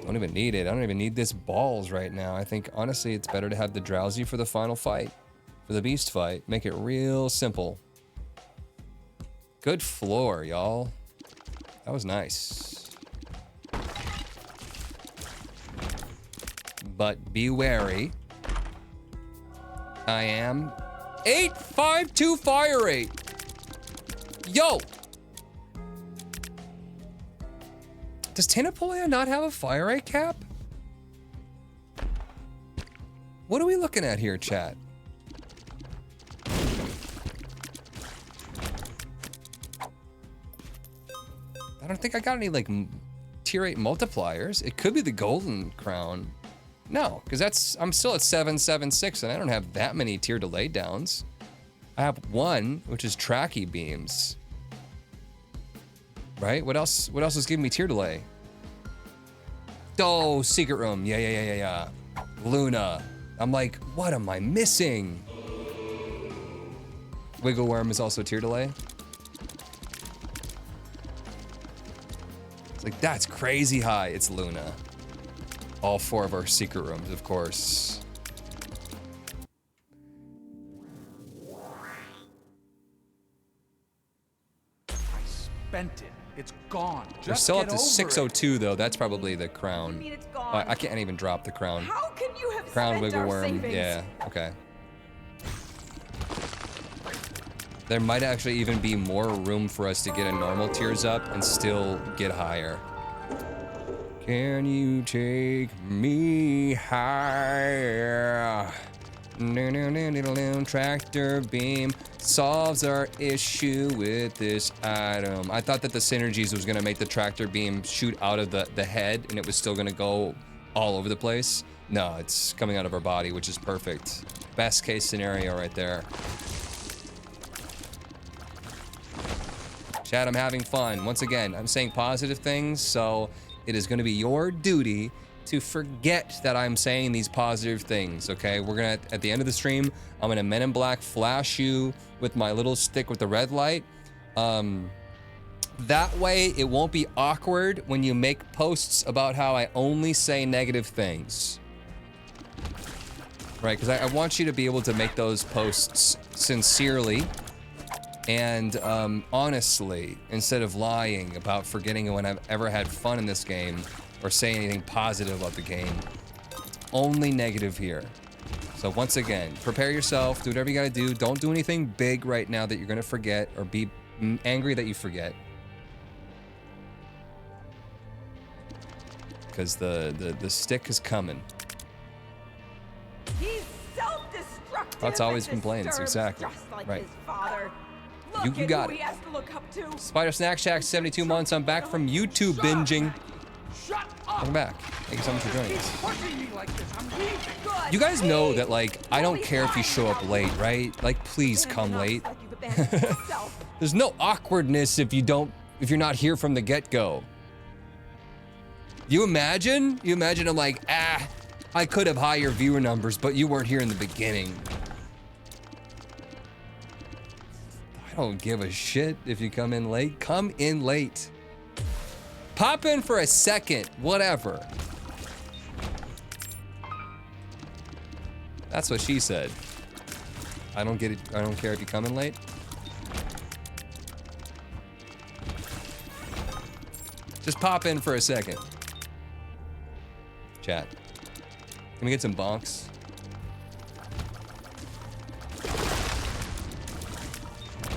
Don't even need it. I don't even need this balls right now. I think honestly it's better to have the drowsy for the final fight. For the beast fight. Make it real simple. Good floor, y'all. That was nice. But be wary. I am 852 fire rate. Yo! Does Tainted not have a fire rate cap? What are we looking at here, chat? I don't think I got any like tier 8 multipliers. It could be the golden crown. No, because I'm still at 776 and I don't have that many tier delay downs. I have one, which is tracky beams. Right? What else is giving me tier delay? Oh, secret room. Yeah. Luna. I'm like, what am I missing? Wiggle worm is also tier delay. It's like, that's crazy high. It's Luna. All 4 of our secret rooms, of course. I spent it. It's gone. We're still up to 602 though. That's probably the crown. You mean it's gone? I can't even drop the crown. How can you have Crown spent wiggle our worm. savings? Yeah. Okay. There might actually even be more room for us to get a normal tears up and still get higher. Can you take me higher? Tractor beam solves our issue with this item. I thought that the synergies was gonna make the tractor beam shoot out of the head and it was still gonna go all over the place. No, it's coming out of our body, which is perfect. Best case scenario right there. Chat, I'm having fun. Once again, I'm saying positive things, so it is gonna be your duty to forget that I'm saying these positive things, okay? We're gonna, at the end of the stream, I'm gonna Men in Black flash you with my little stick with the red light. That way, it won't be awkward when you make posts about how I only say negative things. Right, because I want you to be able to make those posts sincerely and honestly, instead of lying about forgetting when I've ever had fun in this game or say anything positive about the game. Only negative here. So once again, prepare yourself, do whatever you gotta do. Don't do anything big right now that you're gonna forget or be angry that you forget. Because the stick is coming. He's self-destructive. That's always and complaints, disturbs exactly. Just like Right. his father. You Look at got who it. he has to look up to. Spider Snack Shack, 72 months. I'm back from YouTube binging. Shut up! Welcome back. Thank you so much for joining us. Pushing me like this. I'm leaving. Good. You guys know Hey, that, like, I you'll don't be care if you fine show up without late, me. right? Like, please come Abandon us late. like you've abandoned yourself. There's no awkwardness if you're not here from the get-go. You imagine I'm like, I could have higher viewer numbers, but you weren't here in the beginning. I don't give a shit if you come in late. Come in late. Pop in for a second, whatever. That's what she said. I don't get it. I don't care if you come in late. Just pop in for a second. Chat. Can we get some bonks?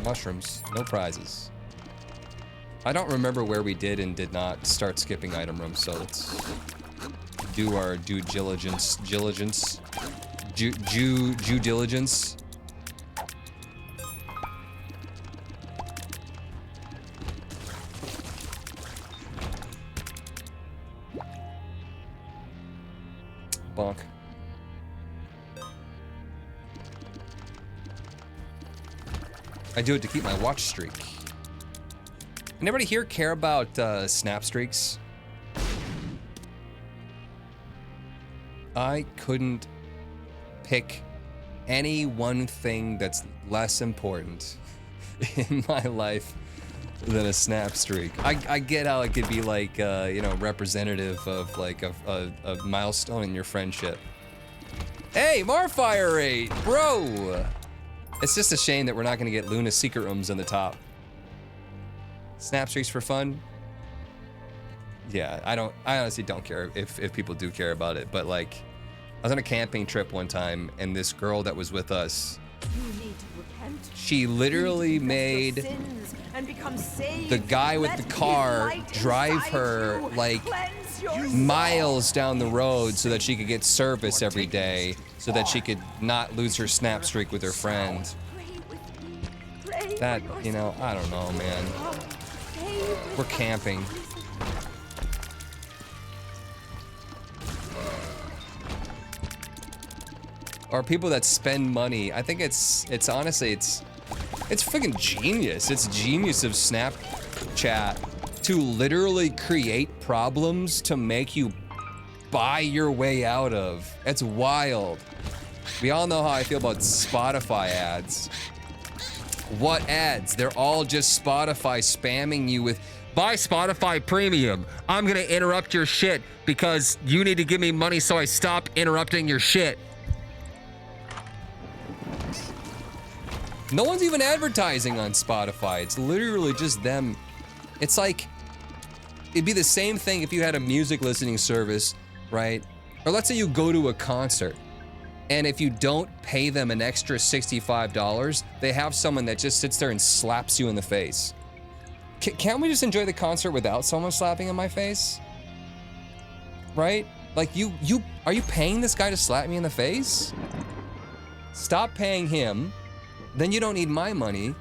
Mushrooms, no prizes. I don't remember where we did and did not start skipping item rooms, so let's do our due diligence. Due diligence. Bonk. I do it to keep my watch streak. Anybody here care about snap streaks? I couldn't pick any one thing that's less important in my life than a snap streak. I get how it could be like, you know, representative of like a milestone in your friendship. Hey, Marfire rate, bro! It's just a shame that we're not gonna get Luna's secret rooms on the top. Snap streaks for fun? Yeah, I honestly don't care if people do care about it, but like, I was on a camping trip one time and this girl that was with us, You need to repent. she literally You need made to confess your sins and become saved. the guy with Let the his car light drive inside her, you like, cleanse your miles down the road so that she could get service every day, so that she could not lose her snap streak with her friend. soul. Pray with me. Pray That, for you know, yourself. I don't know, man. Come, stay with We're us. camping. Or people that spend money. I think it's honestly, it's freaking genius. It's genius of Snapchat to literally create problems to make you buy your way out of. It's wild. We all know how I feel about Spotify ads. What ads? They're all just Spotify spamming you with, buy Spotify Premium. I'm gonna interrupt your shit because you need to give me money so I stop interrupting your shit. No one's even advertising on Spotify. It's literally just them. It's like, it'd be the same thing if you had a music listening service, right? Or let's say you go to a concert, and if you don't pay them an extra $65, they have someone that just sits there and slaps you in the face. Can't we just enjoy the concert without someone slapping in my face? Right? Like, are you paying this guy to slap me in the face? Stop paying him. Then you don't need my money.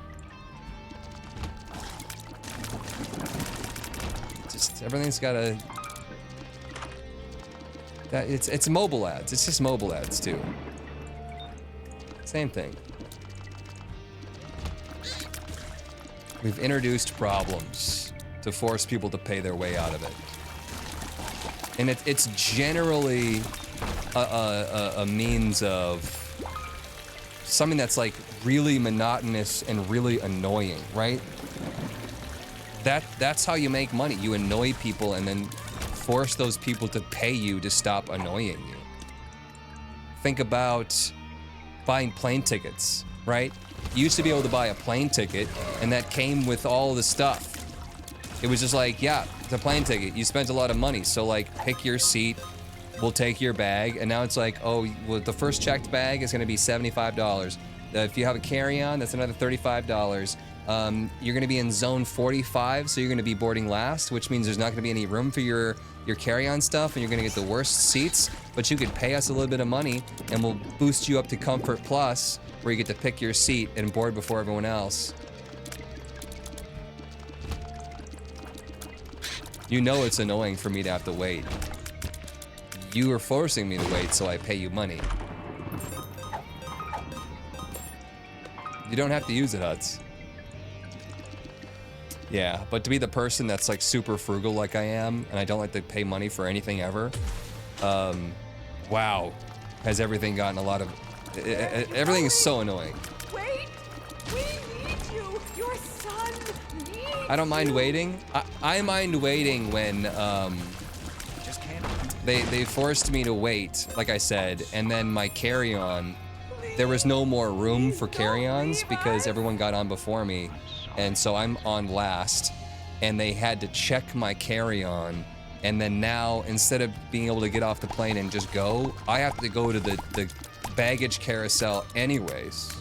Just everything's gotta. It's mobile ads. It's just mobile ads too. Same thing. We've introduced problems to force people to pay their way out of it, and it's generally a means of something that's like really monotonous and really annoying, right? That's how you make money. You annoy people and then force those people to pay you to stop annoying you. Think about buying plane tickets, right? You used to be able to buy a plane ticket and that came with all the stuff. It was just like, yeah, it's a plane ticket. You spent a lot of money, so like pick your seat, we'll take your bag, and now it's like, oh, well, the first checked bag is gonna be $75. If you have a carry-on, that's another $35. You're gonna be in zone 45, so you're gonna be boarding last, which means there's not gonna be any room for your carry-on stuff, and you're gonna get the worst seats, but you could pay us a little bit of money, and we'll boost you up to Comfort Plus, where you get to pick your seat and board before everyone else. You know it's annoying for me to have to wait. You are forcing me to wait, so I pay you money. You don't have to use it, Huts. Yeah, but to be the person that's like super frugal like I am, and I don't like to pay money for anything ever, wow, has everything gotten a lot of... everything is so annoying. Wait! We need you! Your son needs I don't mind you. waiting. I mind waiting when Just can't. they forced me to wait, like I said, and then my carry-on, there was no more room for carry-ons because everyone got on before me, and so I'm on last, and they had to check my carry-on, and then now, instead of being able to get off the plane and just go, I have to go to the baggage carousel anyways,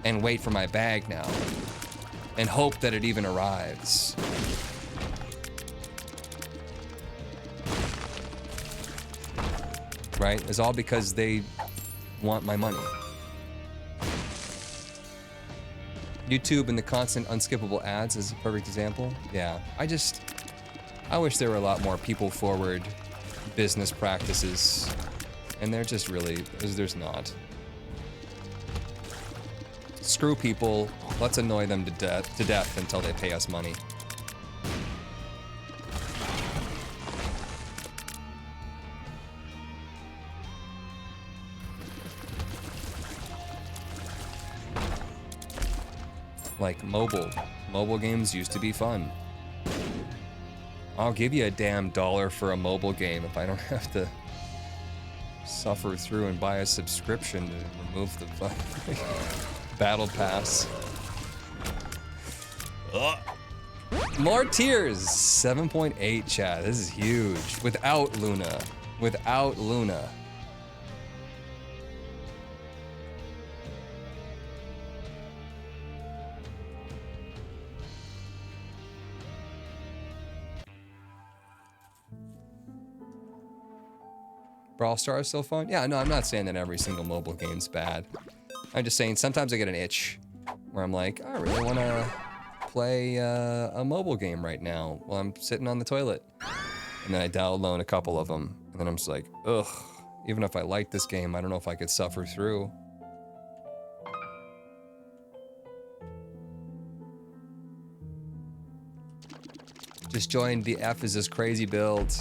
and wait for my bag now, and hope that it even arrives. Right? It's all because they want my money. YouTube and the constant unskippable ads is a perfect example. Yeah, I wish there were a lot more people-forward business practices, and they're just really, there's not. Screw people, let's annoy them to death until they pay us money. Like mobile games used to be fun. I'll give you a damn $1 for a mobile game if I don't have to suffer through and buy a subscription to remove the fucking battle pass. Ugh. More tiers, 7.8 chat. This is huge. Without Luna. Without Luna. Brawl Stars is still fun? Yeah, no, I'm not saying that every single mobile game's bad. I'm just saying sometimes I get an itch where I'm like, I really want to play a mobile game right now while I'm sitting on the toilet. And then I download a couple of them, and then I'm just like, ugh, even if I like this game, I don't know if I could suffer through. Just joined the F is this crazy build.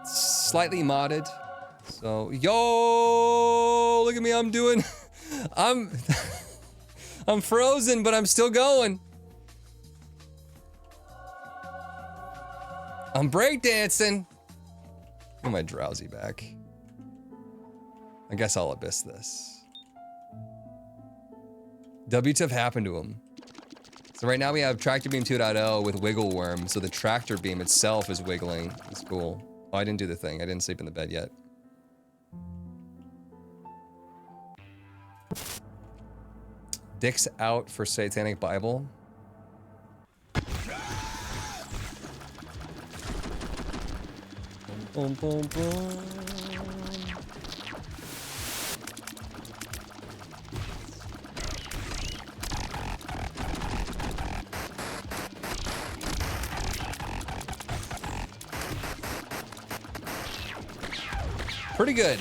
Slightly modded. So, yo, look at me, I'm doing, I'm frozen, but I'm still going. I'm breakdancing. Get my drowsy back. I guess I'll abyss this. WTF happened to him. So right now we have Tractor Beam 2.0 with Wiggle Worm, so the tractor beam itself is wiggling. It's cool. Oh, I didn't do the thing. I didn't sleep in the bed yet. Dick's out for Satanic Bible. Boom, boom, boom. Pretty good.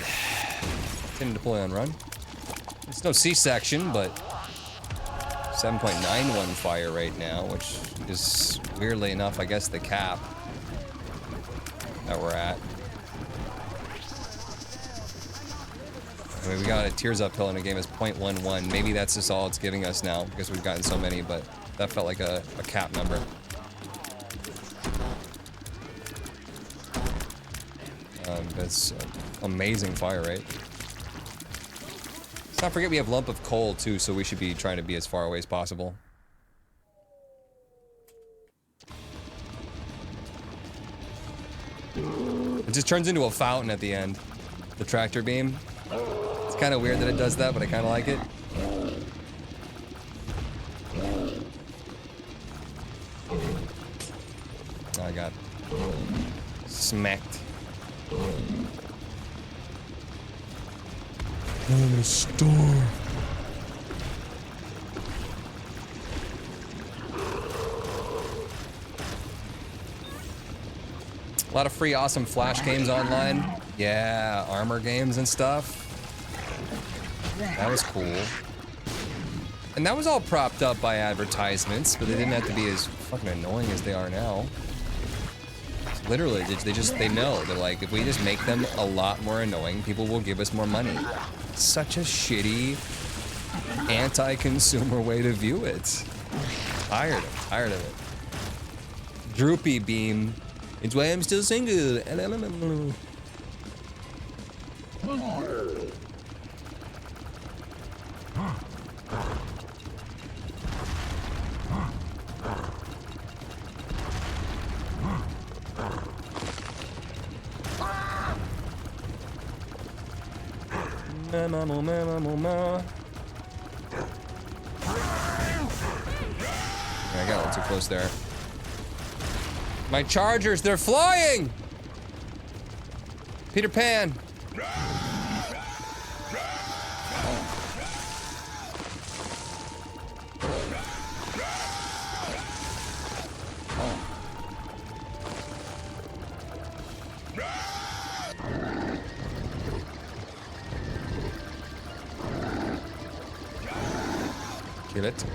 Didn't deploy on run. It's no C-section, but 7.91 fire rate now, which is weirdly enough, I guess, the cap that we're at. I mean, we got a Tears Uphill in a game as 0.11. Maybe that's just all it's giving us now because we've gotten so many, but that felt like a cap number. That's amazing fire rate. Let's not forget we have Lump of Coal too, so we should be trying to be as far away as possible. It just turns into a fountain at the end. The tractor beam. It's kind of weird that it does that, but I kind of like it. Oh, I got smacked. I'm a star. lot of free awesome Flash games online. Yeah, armor games and stuff. That was cool. And that was all propped up by advertisements, but they didn't have to be as fucking annoying as they are now. Literally, they know. They're like, if we just make them a lot more annoying, people will give us more money. Such a shitty, anti-consumer way to view it. Tired of it. Droopy beam. It's why I'm still single. I got a little too close there. My chargers, they're flying! Peter Pan.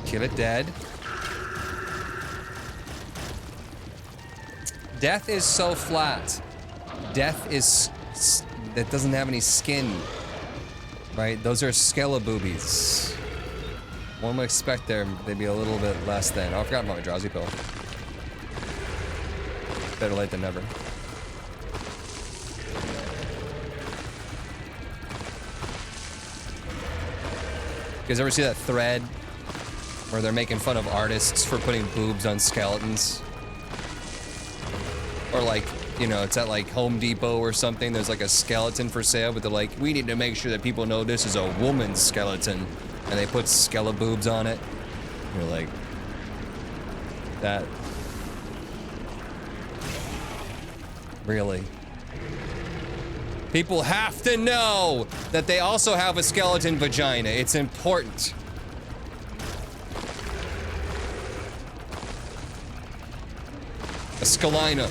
Kill it dead. Death is so flat. Death is, that doesn't have any skin, right? Those are skeleboobies. One would expect they'd be a little bit less than. Oh, I forgot about my drowsy pill. Better late than never. You guys ever see that thread where they're making fun of artists for putting boobs on skeletons? Or like, you know, it's at like Home Depot or something, there's like a skeleton for sale, but they're like, we need to make sure that people know this is a woman's skeleton. And they put skeleboobs on it. You're like, that. Really? People have to know that they also have a skeleton vagina. It's important. A skelina.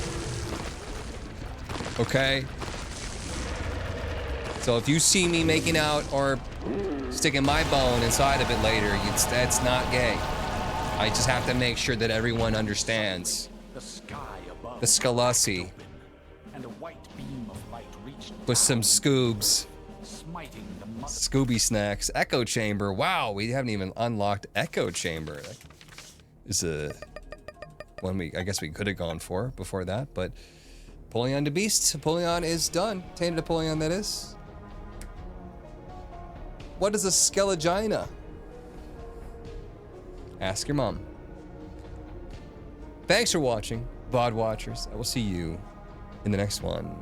Okay? So if you see me making out or sticking my bone inside of it later, that's not gay. I just have to make sure that everyone understands. The sky above. The Scalussi. And a white beam of light reached With some scoobs. smiting the Scooby snacks. Echo chamber. Wow, we haven't even unlocked echo chamber. That is a one I guess we could have gone for before that, but Apollyon the Beast. Apollyon is done. Tainted Apollyon, that is. What is a skelegina? Ask your mom. Thanks for watching, VOD watchers. I will see you in the next one.